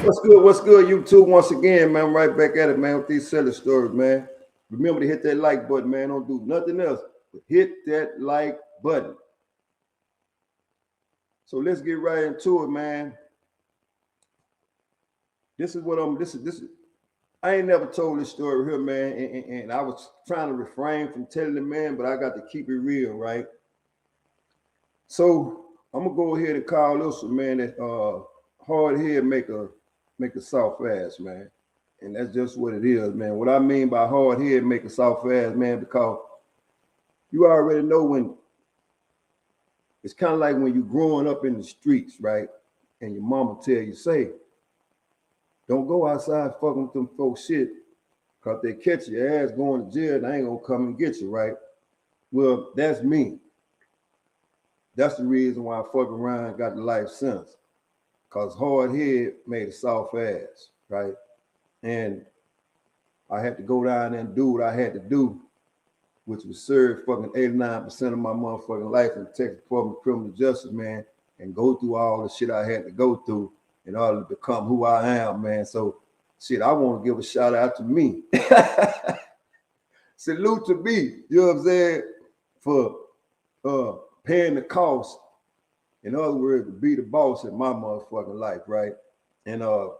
What's good, YouTube? Once again, man, I'm right back at it, man, with these Cellie Stories, man. Remember to hit that like button, man. Don't do nothing else but hit that like button. So let's get right into it, man. This is what this is. I ain't never told this story here, man, and I was trying to refrain from telling it, man, but I got to keep it real, right? So I'm gonna go ahead and call this one, man, that hard head make a soft ass, man. And that's just what it is, man. What I mean by hard head make a soft ass, man, because you already know when it's kind of like when you're growing up in the streets, right? And your mama tell you, say, don't go outside fucking with them folks shit, because they catch your ass going to jail, they ain't gonna come and get you, right? Well, that's me. That's the reason why I fuck around and got the life sentence. Because hard head made a soft ass, right? And I had to go down there and do what I had to do, which was serve fucking 89% of my motherfucking life in the Texas Department of Criminal Justice, man, and go through all the shit I had to go through in order to become who I am, man. So, shit, I want to give a shout out to me. Salute to me, you know what I'm saying, for paying the cost. In other words, to be the boss in my motherfucking life, right? And the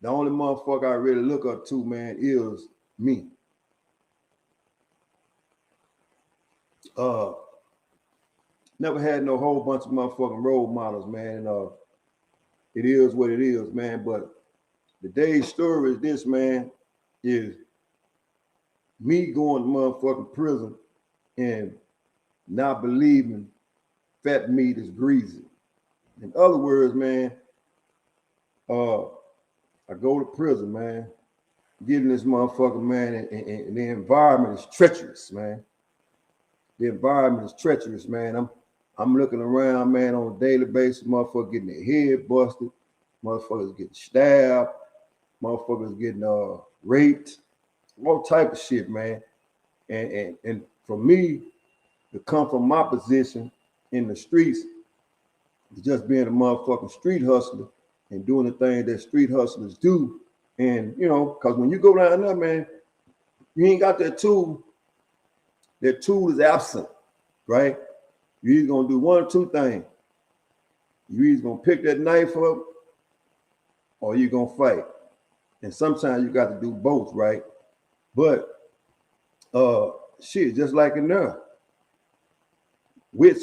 only motherfucker I really look up to, man, is me. Never had no whole bunch of motherfucking role models, man. It is what it is, man. But today's story is this, man, is me going to motherfucking prison and not believing fat meat is greasy. In other words, man, I go to prison, man, get in this motherfucker, man, and the environment is treacherous, man. The environment is treacherous, man. I'm looking around, man, on a daily basis. Motherfuckers getting their head busted. Motherfuckers getting stabbed. Motherfuckers getting raped. All type of shit, man. And for me to come from my position in the streets, just being a motherfucking street hustler and doing the things that street hustlers do. And, you know, because when you go down there, man, you ain't got that tool. That tool is absent, right? You're either going to do one or two things. You're either going to pick that knife up or you're going to fight. And sometimes you got to do both, right? But, shit, just like in there, which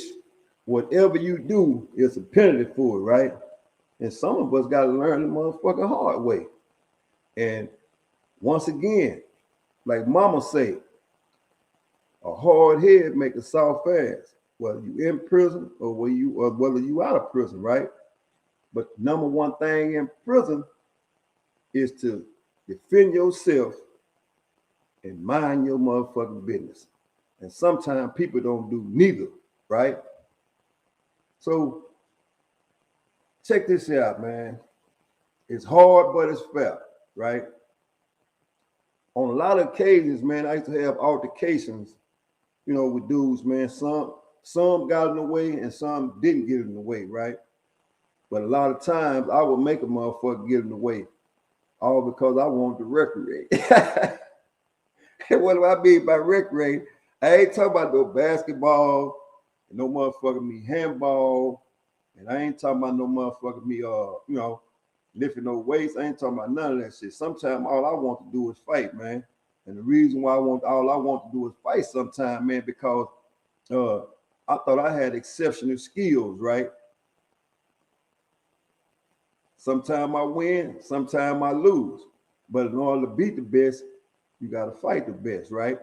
whatever you do is a penalty for it, right? And some of us got to learn the motherfucking hard way. And once again, like Mama say, a hard head make a soft ass, whether you in prison or whether you out of prison, right? But number one thing in prison is to defend yourself and mind your motherfucking business. And sometimes people don't do neither, right? So check this out, man. It's hard, but it's fair, right? On a lot of occasions, man, I used to have altercations, you know, with dudes, man. Some got in the way and some didn't get in the way, right? But a lot of times I would make a motherfucker get in the way, all because I wanted to recreate. What do I mean by recreate? I ain't talking about no basketball, and no motherfucker me handball, and I ain't talking about no motherfucker me you know, lifting no weights. I ain't talking about none of that shit. Sometimes all I want to do is fight, man. And the reason why all I want to do is fight sometimes, man, because I thought I had exceptional skills, right? Sometimes I win, sometimes I lose. But in order to beat the best, you got to fight the best, right?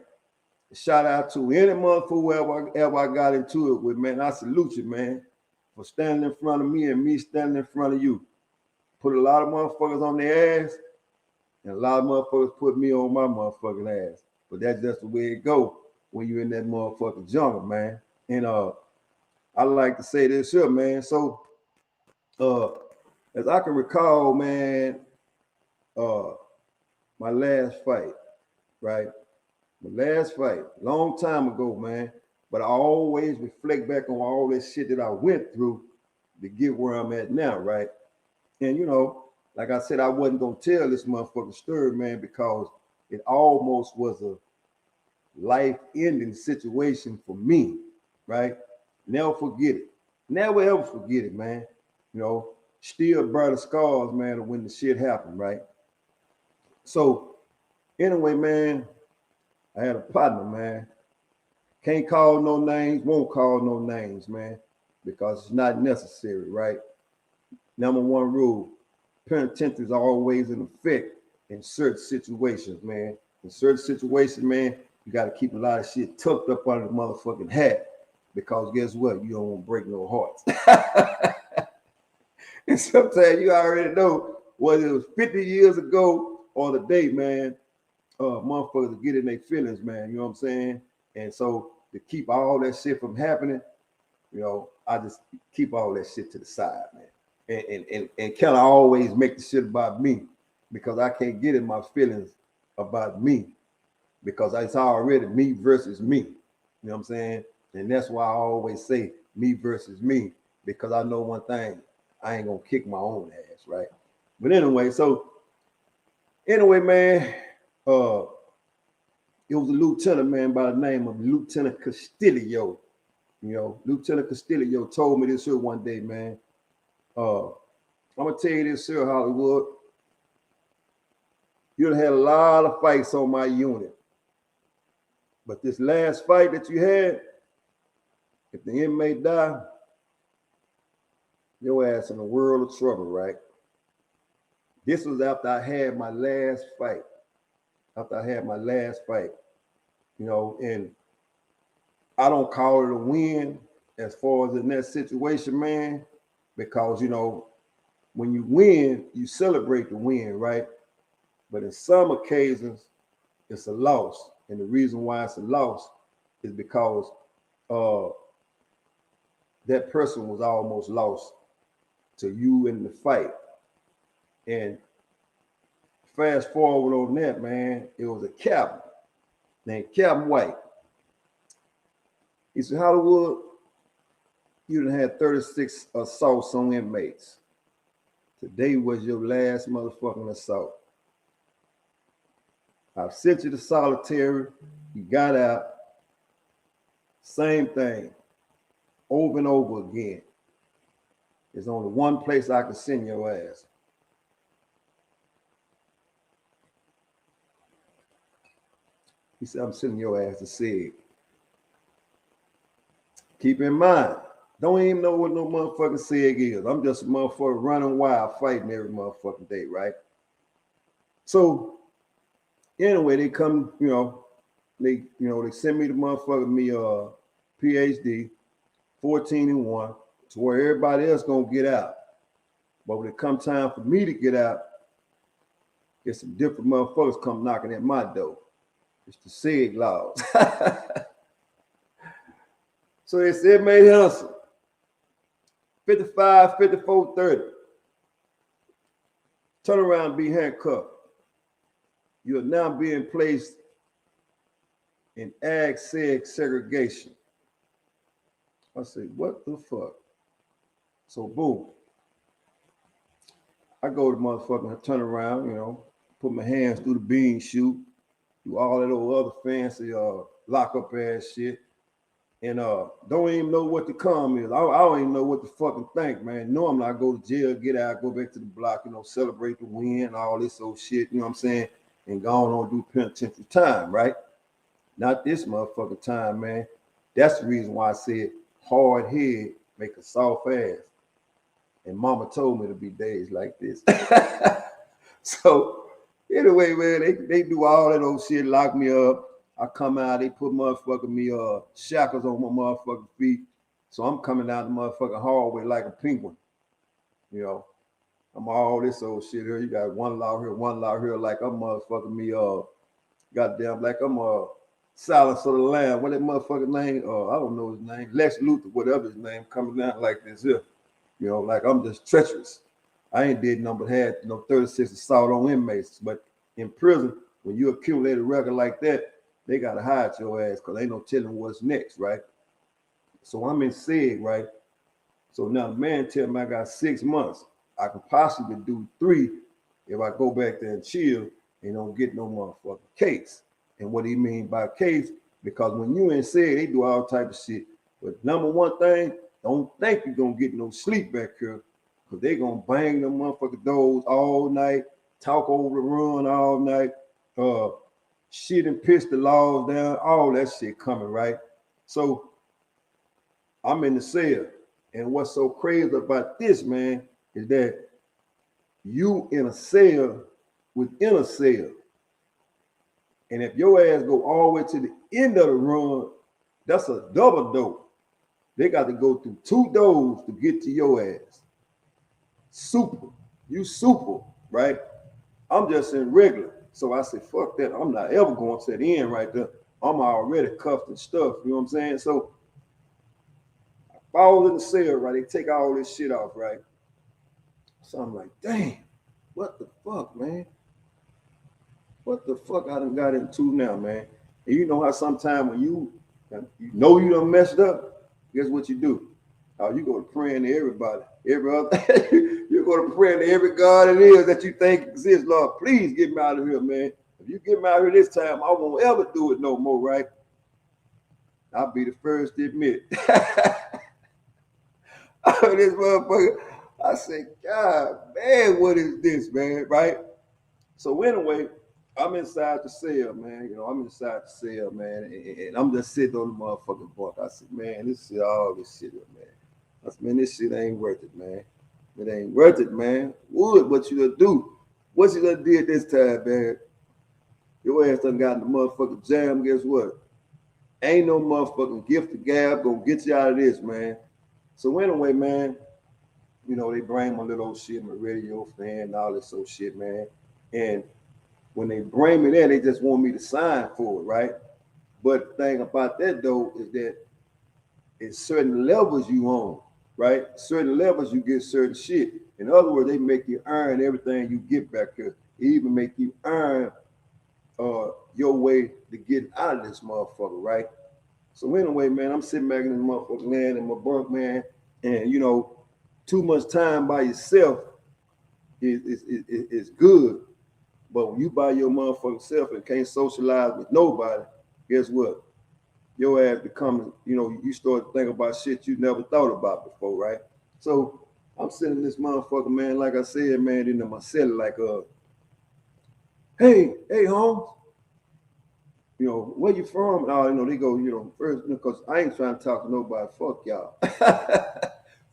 Shout out to any motherfucker whoever I got into it with, man. I salute you, man, for standing in front of me and me standing in front of you. Put a lot of motherfuckers on their ass, and a lot of motherfuckers put me on my motherfucking ass. But that's just the way it go when you're in that motherfucking jungle, man. And I like to say this here, man. So as I can recall, man, my last fight, right? The last fight, long time ago, man. But I always reflect back on all this shit that I went through to get where I'm at now, right? And you know, like I said, I wasn't gonna tell this motherfucking story, man, because it almost was a life-ending situation for me, right? Never forget it. Never ever forget it, man. You know, still bear the scars, man, of when the shit happened, right? So anyway, man, I had a partner, man. Can't call no names, won't call no names, man, because it's not necessary, right? Number one rule, penitentiary is always in effect in certain situations, man. In certain situations, man, you got to keep a lot of shit tucked up under the motherfucking hat because guess what? You don't want to break no hearts. And sometimes you already know whether it was 50 years ago or the day, man, motherfuckers get in their feelings, man. You know what I'm saying? And so to keep all that shit from happening, you know, I just keep all that shit to the side, man. And kind of always make the shit about me because I can't get in my feelings about me because it's already me versus me. You know what I'm saying? And that's why I always say me versus me because I know one thing, I ain't gonna kick my own ass, right? But anyway, man, it was a lieutenant, man, by the name of Lieutenant Castillo. You know, Lieutenant Castillo told me this here one day, man. I'm gonna tell you this here, Hollywood. You done had a lot of fights on my unit. But this last fight that you had, if the inmate die, your ass in a world of trouble, right? This was after I had my last fight. You know, and I don't call it a win as far as in that situation, man, because, you know, when you win, you celebrate the win, right? But in some occasions, it's a loss. And the reason why it's a loss is because that person was almost lost to you in the fight. And fast forward on that, man, it was a captain named Captain White. He said, Hollywood, you done had 36 assaults on inmates. Today was your last motherfucking assault. I've sent you to solitary. You got out. Same thing. Over and over again. There's only one place I can send your ass. He said, I'm sending your ass to SIG. Keep in mind, don't even know what no motherfucking SIG is. I'm just a motherfucker running wild, fighting every motherfucking day, right? So, anyway, they come, they send me the motherfucker, PhD, 14-1, to where everybody else gonna get out. But when it come time for me to get out, get some different motherfuckers come knocking at my door. It's the SIG laws. So they said, Inmate Henderson, 55, 54, 30. Turn around and be handcuffed. You are now being placed in ag segregation. I said, what the fuck? So boom. I go to motherfucking turn around, put my hands through the bean chute, do all that old other fancy lock up ass shit. And don't even know what the calm is. I don't even know what to fucking think, man. Normally I go to jail, get out, go back to the block, celebrate the win, all this old shit, you know what I'm saying? And go on do penitentiary time, right? Not this motherfucking time, man. That's the reason why I said hard head make a soft ass. And mama told me to be days like this. So anyway, man, they do all that old shit, lock me up. I come out, they put shackles on my motherfucking feet. So I'm coming down the motherfucking hallway like a penguin. I'm all this old shit here. You got one law here, like I'm motherfucking goddamn, like I'm Silence of the Lamb. What that motherfucking name? I don't know his name. Lex Luthor, whatever his name, coming down like this here. Like I'm just treacherous. I ain't did nothing but had 36 assault on inmates. But in prison, when you accumulate a record like that, they gotta hide your ass because ain't no telling what's next, right? So I'm in SEG, right? So now the man tell me I got 6 months. I could possibly do 3 if I go back there and chill and don't get no motherfucking case. And what he mean by case, because when you in SEG, they do all type of shit. But number one thing, don't think you're gonna get no sleep back here, because they gonna bang them motherfucking doors all night, talk over the run all night, shit and piss the laws down, all that shit coming, right? So I'm in the cell. And what's so crazy about this, man, is that you in a cell within a cell. And if your ass go all the way to the end of the run, that's a double door. They got to go through 2 doors to get to your ass. Super. You super, right? I'm just in regular. So I said, fuck that. I'm not ever going to the end right there. I'm already cuffed and stuff. You know what I'm saying? So I fall in the cell, right? They take all this shit off, right? So I'm like, damn, what the fuck, man? What the fuck I done got into now, man? And you know how sometimes when you know you done messed up, guess what you do? Oh, you go to praying to everybody, every other. You go to praying to every God it is that you think exists. Lord, please get me out of here, man. If you get me out of here this time, I won't ever do it no more, right? I'll be the first to admit. This motherfucker, I said, God, man, what is this, man, right? So anyway, I'm inside the cell, man. You know, I'm inside the cell, man, and I'm just sitting on the motherfucking bunk. I said, man, this shit, all this shit, man. I said, man, this shit ain't worth it, man. It ain't worth it, man. Wood, what you gonna do? What you gonna do this time, man? Your ass done got in the motherfucking jam. Guess what? Ain't no motherfucking gift of gab gonna get you out of this, man. So anyway, man, you know, they bring my little old shit, my radio fan, and all this old shit, man. And when they bring me there, they just want me to sign for it, right? But the thing about that though is that it's certain levels you on, right? Certain levels you get certain shit. In other words, they make you earn everything you get back here. They even make you earn your way to get out of this motherfucker, right? So anyway, man, I'm sitting back in this motherfucker land in my bunk, man, and you know, too much time by yourself is good. But when you by your motherfucking self and can't socialize with nobody, guess what? Your ass becomes, you know, you start to think about shit you never thought about before, right? So I'm sitting this motherfucker, man, like I said, man, into my cell, like, hey, Holmes, you know, where you from? And all, you know, they go, you know, first, because I ain't trying to talk to nobody. Fuck y'all.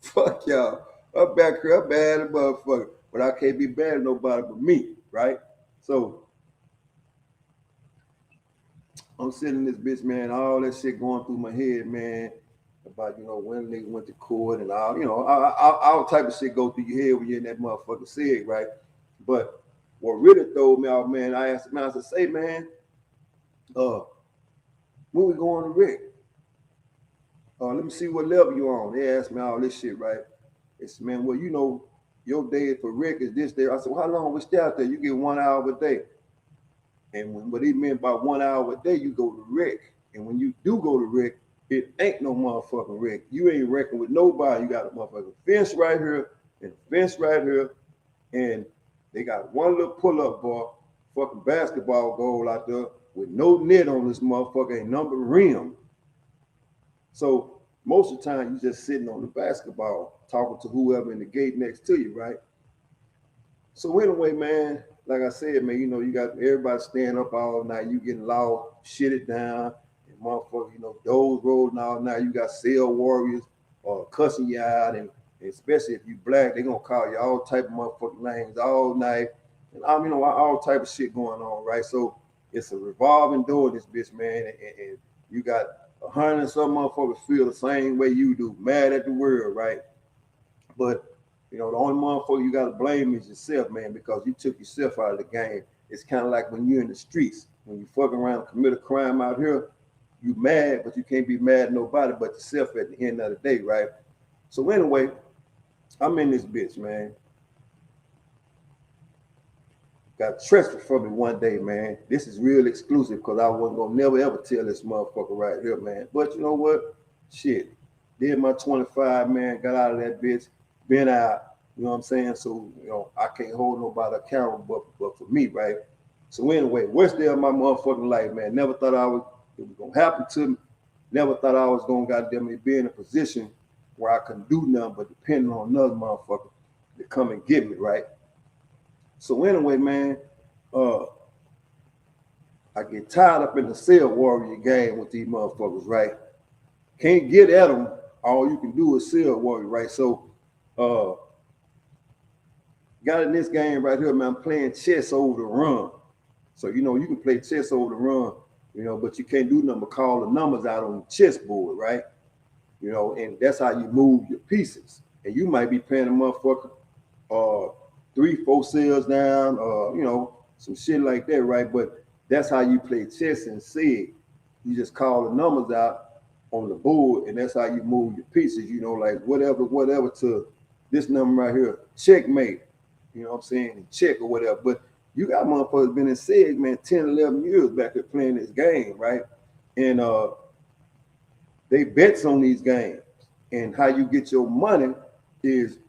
Fuck y'all. I'm back here, I'm bad as motherfucker, but I can't be bad to nobody but me, right? So I'm sitting in this bitch, man, all that shit going through my head, man, about, you know, when they went to court and all, you know, all type of shit go through your head when you're in that motherfucker SIG, right? But what really threw me off, man, I asked the man, I said, say, man, when we going to Rick? Let me see what level you on. They asked me all this shit, right? They said, man, well, you know, your day for Rick is this day. I said, well, how long we stay out there? You get 1 hour a day. And what he meant by 1 hour a day, you go to Rick. And when you do go to Rick, it ain't no motherfucking Rick. You ain't wrecking with nobody. You got a motherfucking fence right here and a fence right here. And they got one little pull-up ball, fucking basketball goal out there with no net on this motherfucker and number rim. So most of the time, you just sitting on the basketball talking to whoever in the gate next to you, right? So anyway, man, like I said, man, you know, you got everybody staying up all night. You getting loud, shit it down, and motherfucker, you know, doors rolling all night. You got cell warriors cussing you out, and especially if you black, they gonna call you all type of motherfucking names all night, and you know, all type of shit going on, right? So it's a revolving door, this bitch, man, and you got 100 and some motherfuckers feel the same way you do, mad at the world, right? But you know, the only motherfucker you got to blame is yourself, man, because you took yourself out of the game. It's kind of like when you're in the streets, when you fucking around and commit a crime out here, you mad, but you can't be mad at nobody but yourself at the end of the day, right? So anyway, I'm in this bitch, man. Got transferred from me one day, man. This is real exclusive because I wasn't gonna never ever tell this motherfucker right here, man. But you know what? Shit. did my 25, man, got out of that bitch, been out, you know what I'm saying? So, you know, I can't hold nobody accountable but for me, right? So anyway, worst day of my motherfucking life, man. Never thought it was gonna happen to me. Never thought I was gonna goddamn be in a position where I couldn't do nothing but depending on another motherfucker to come and get me, right? So anyway, man, I get tied up in the cell warrior game with these motherfuckers, right? Can't get at them. All you can do is cell warrior, right? So, got in this game right here, man. I'm playing chess over the run. So, you know, you can play chess over the run, you know, but you can't do nothing but call the numbers out on the chessboard, right? You know, and that's how you move your pieces. And you might be playing a motherfucker 3-4 cells down, you know, some shit like that, right? But that's how you play chess and SIG. You just call the numbers out on the board, and that's how you move your pieces, you know, like whatever to this number right here, checkmate, you know what I'm saying, check or whatever. But you got motherfuckers been in SIG, man, 10, 11 years back there playing this game, right? And they bets on these games. And how you get your money is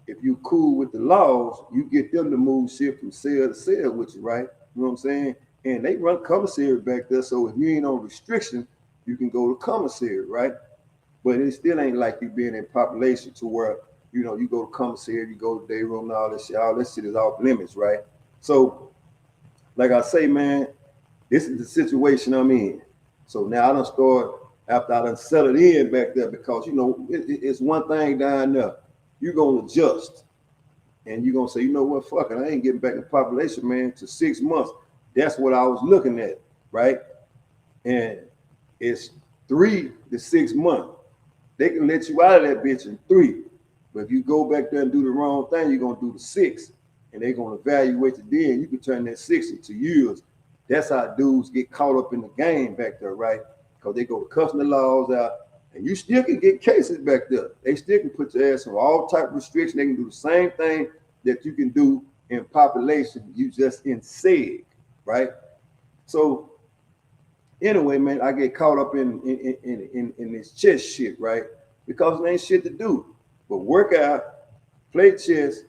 if you cool with the laws, you get them to move shit from cell to cell with you, right? You know what I'm saying? And they run commissary back there, so if you ain't on restriction, you can go to commissary, right? But it still ain't like you being in population to where, you know, you go to commissary, you go to day room and all this shit is off limits, right? So, like I say, man, this is the situation I'm in. So now I done start, after I done settled in back there, because, you know, it's one thing down there. You're going to adjust. And you're going to say, you know what, fuck it, I ain't getting back in population, man, to 6 months. That's what I was looking at, right? And it's 3 to 6 months. They can let you out of that bitch in 3. But if you go back there and do the wrong thing, you're going to do the 6. And they're going to evaluate you then. You can turn that 6 into years. That's how dudes get caught up in the game back there, right? Because they go to cussing the laws out. And you still can get cases back there. They still can put your ass on all type of restrictions. They can do the same thing that you can do in population. You just in SIG, right? So anyway, man, I get caught up in this chess shit, right? Because it ain't shit to do but work out, play chess,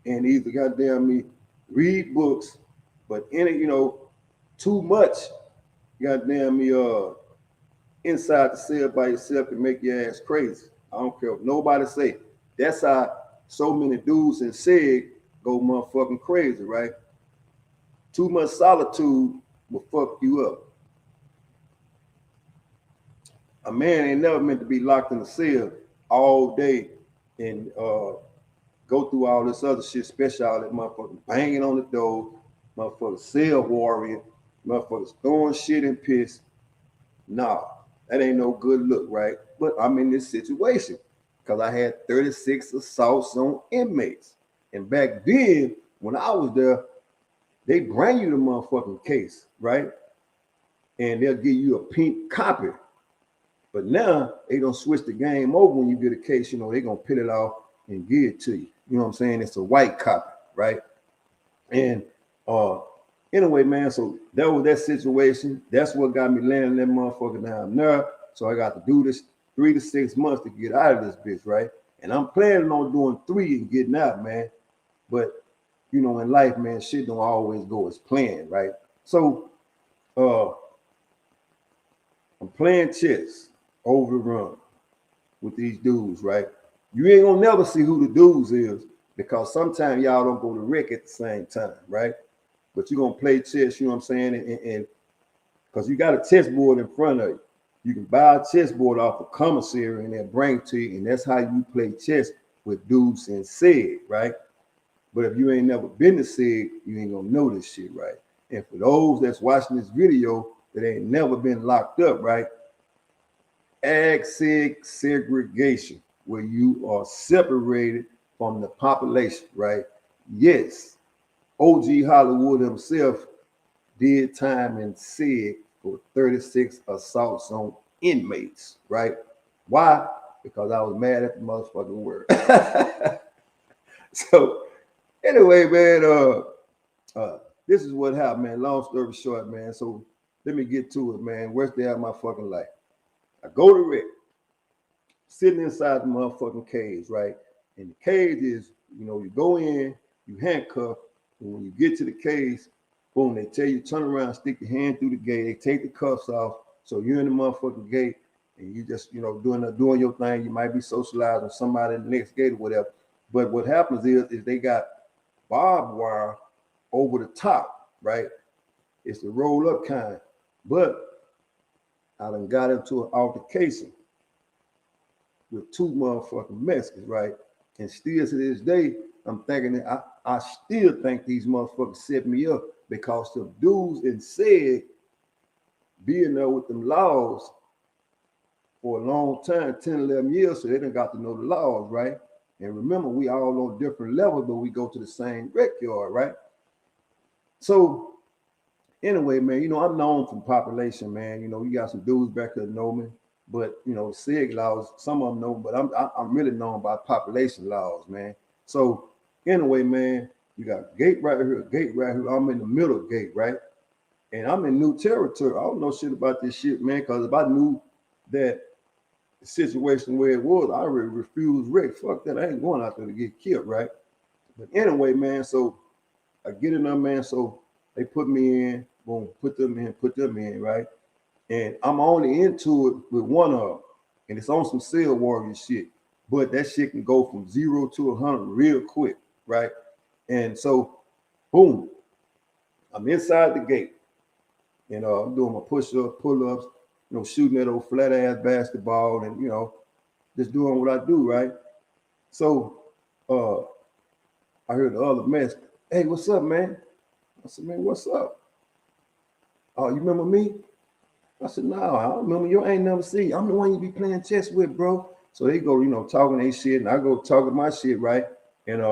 and either goddamn me read books, but you know, too much goddamn me inside the cell by yourself can make your ass crazy. I don't care what nobody say. That's how so many dudes in SIG go motherfucking crazy, right? Too much solitude will fuck you up. A man ain't never meant to be locked in a cell all day and go through all this other shit, especially all that motherfucking banging on the door, motherfucking cell warrior, motherfuckers throwing shit and piss. Nah, that ain't no good look, right? But I'm in this situation because I had 36 assaults on inmates. And back then, when I was there, they bring you the motherfucking case, right? And they'll give you a pink copy. But now they don't switch the game over when you get a case, you know, they're gonna peel it off and give it to you. You know what I'm saying? It's a white copy, right? And anyway, man, so that was that situation. That's what got me landing that motherfucker down there. So I got to do this 3 to 6 months to get out of this bitch, right? And I'm planning on doing 3 and getting out, man. But you know, in life, man, shit don't always go as planned, right? So I'm playing chess over the run with these dudes, right? You ain't gonna never see who the dudes is because sometimes y'all don't go to wreck at the same time, right? But you're gonna play chess, you know what I'm saying? And because you got a chessboard in front of you. You can buy a chessboard off a commissary and they'll bring it to you, and that's how you play chess with dudes in SIG, right? But if you ain't never been to SIG, you ain't gonna know this shit, right? And for those that's watching this video that ain't never been locked up, right? SIG segregation, where you are separated from the population, right? Yes, OG Hollywood himself did time in SIG for 36 assaults on inmates, right? Why? Because I was mad at the motherfucking word. So anyway, man, this is what happened, man. Long story short, man. So let me get to it, man. Worst day of my fucking life. I go to Rick. sitting inside the motherfucking cage, right? And the cage is, you go in, you handcuff, and when you get to the cage, boom, they tell you turn around, stick your hand through the gate, they take the cuffs off, so you're in the motherfucking gate, and you just, doing your thing. You might be socializing with somebody in the next gate or whatever. But what happens is they got barbed wire over the top, right? It's the roll up kind. But I done got into an altercation with two motherfucking Mexicans, right? And still to this day, I'm thinking that I still think these motherfuckers set me up because the dudes and said being there with them laws for a long time, 10, 11 years, so they done got to know the laws, right? And remember, we all on different levels, but we go to the same backyard, right? So anyway, man, I'm known from population, man. You got some dudes back there that know me, but SIG laws, some of them know, but I'm really known by population laws, man. So anyway, man, you got a gate right here, a gate right here. I'm in the middle gate, right? And I'm in new territory. I don't know shit about this shit, man, because if I knew that the situation where it was, I already refused Rick. Fuck that. I ain't going out there to get killed, right? But anyway, man, so I get in there, man. So they put me in, boom, put them in, right? And I'm only into it with one of them. And it's on some cell warrior shit. But that shit can go from 0 to 100 real quick, right? And so, boom, I'm inside the gate. I'm doing my push-ups, pull-ups, shooting that old flat-ass basketball and, just doing what I do, right? So I heard the other mess, hey, what's up, man? I said, man, what's up? Oh, you remember me? I said, no, I don't remember you. I ain't never seen you. I'm the one you be playing chess with, bro. So they go, talking their shit, and I go talking my shit, right? And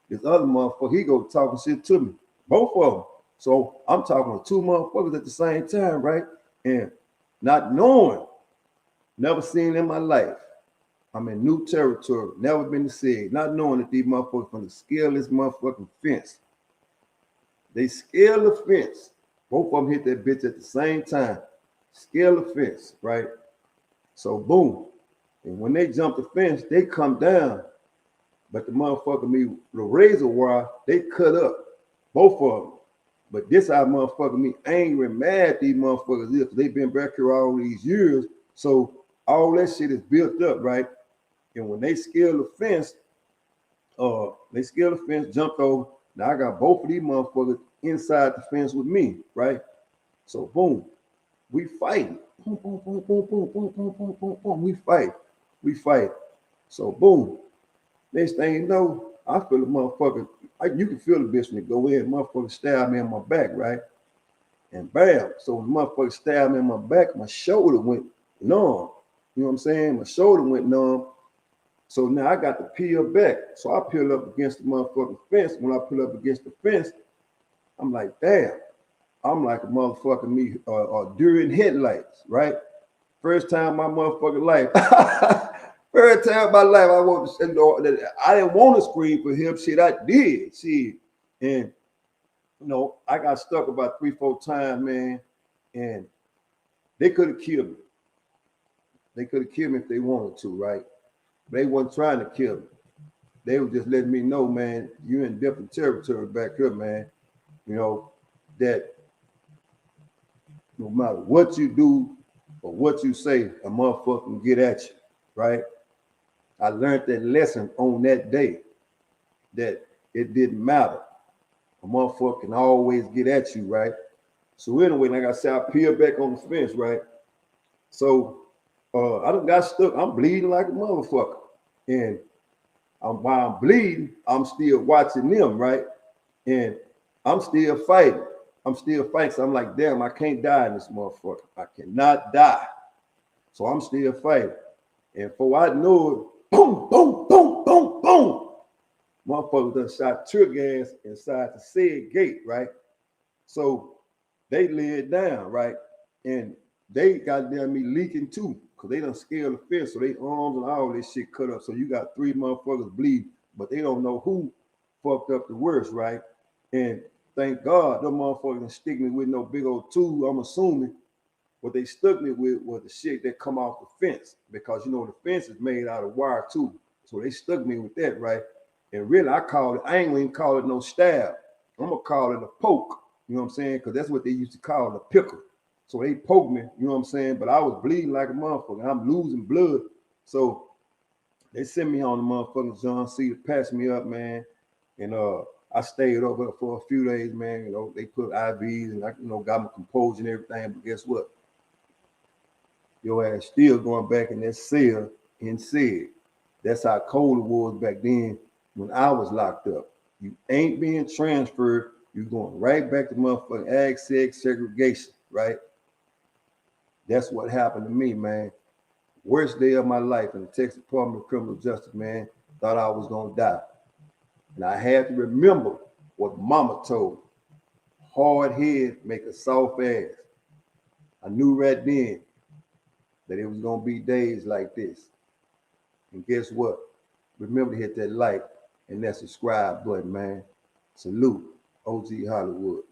this other motherfucker, he go talking shit to me. Both of them. So I'm talking to two motherfuckers at the same time, right? And not knowing, never seen in my life. I'm in new territory, never been to SIG, not knowing that these motherfuckers from the scale this motherfucking fence. They scale the fence. Both of them hit that bitch at the same time. Scale the fence, right? So boom. And when they jump the fence, they come down. But the motherfucker me, the razor wire, they cut up. Both of them. But this how motherfucker me angry and mad at these motherfuckers is, because they've been back here all these years. So all that shit is built up, right? And when they scale the fence, jumped over. Now I got both of these motherfuckers inside the fence with me, right? So boom, we fighting. Boom, boom, boom, boom, boom, boom, boom, boom, boom, boom. We fight. So boom. Next thing you know, I feel the motherfucker. You can feel the bitch when it go in. Motherfucker stab me in my back, right? And bam. So when the motherfucker stabbed me in my back, my shoulder went numb. You know what I'm saying? My shoulder went numb. So now I got to peel back. So I peel up against the motherfucking fence. When I peel up against the fence, I'm like, damn. I'm like a motherfucking me during headlights, right? First time in my motherfucking life. First time in my life I want to, I didn't want to scream for him. Shit, I did. Shit. And I got stuck about 3-4 times, man. And they could have killed me. They could have killed me if they wanted to, right? They wasn't trying to kill me. They were just letting me know, man, you're in different territory back here, man. That no matter what you do or what you say, a motherfucker can get at you, right? I learned that lesson on that day, that it didn't matter. A motherfucker can always get at you, right? So anyway, like I said, I peeled back on the fence, right? So I done got stuck. I'm bleeding like a motherfucker. And while I'm bleeding, I'm still watching them, right? And I'm still fighting. So I'm like, damn, I can't die in this motherfucker. I cannot die. So I'm still fighting. And before I know it, boom, boom, boom, boom, boom. Motherfuckers done shot tear gas inside the said gate, right? So they laid down, right? And they got damn me leaking too, because they done scaled the fence, so they arms and all this shit cut up. So you got 3 motherfuckers bleeding, but they don't know who fucked up the worst, right? And thank God them motherfuckers didn't stick me with no big old tool, I'm assuming, what they stuck me with was the shit that come off the fence, because you know the fence is made out of wire too. So they stuck me with that, right? And really, I ain't even call it no stab. I'm gonna call it a poke. You know what I'm saying? Because that's what they used to call it, a pickle. So they poked me, you know what I'm saying? But I was bleeding like a motherfucker. I'm losing blood. So they sent me on the motherfucking John C to patch me up, man. And I stayed over for a few days, man. You know, they put IVs and I, you know, got my composure and everything. But guess what? Your ass still going back in that cell and said, that's how cold it was back then when I was locked up. You ain't being transferred. You're going right back to motherfucking ag seg segregation, right? That's what happened to me, man. Worst day of my life in the Texas Department of Criminal Justice, man. Thought I was gonna die. And I had to remember what Mama told me. Hard head make a soft ass. I knew right then that it was gonna be days like this. And guess what? Remember to hit that like and that subscribe button, man. Salute, OG Hollywood.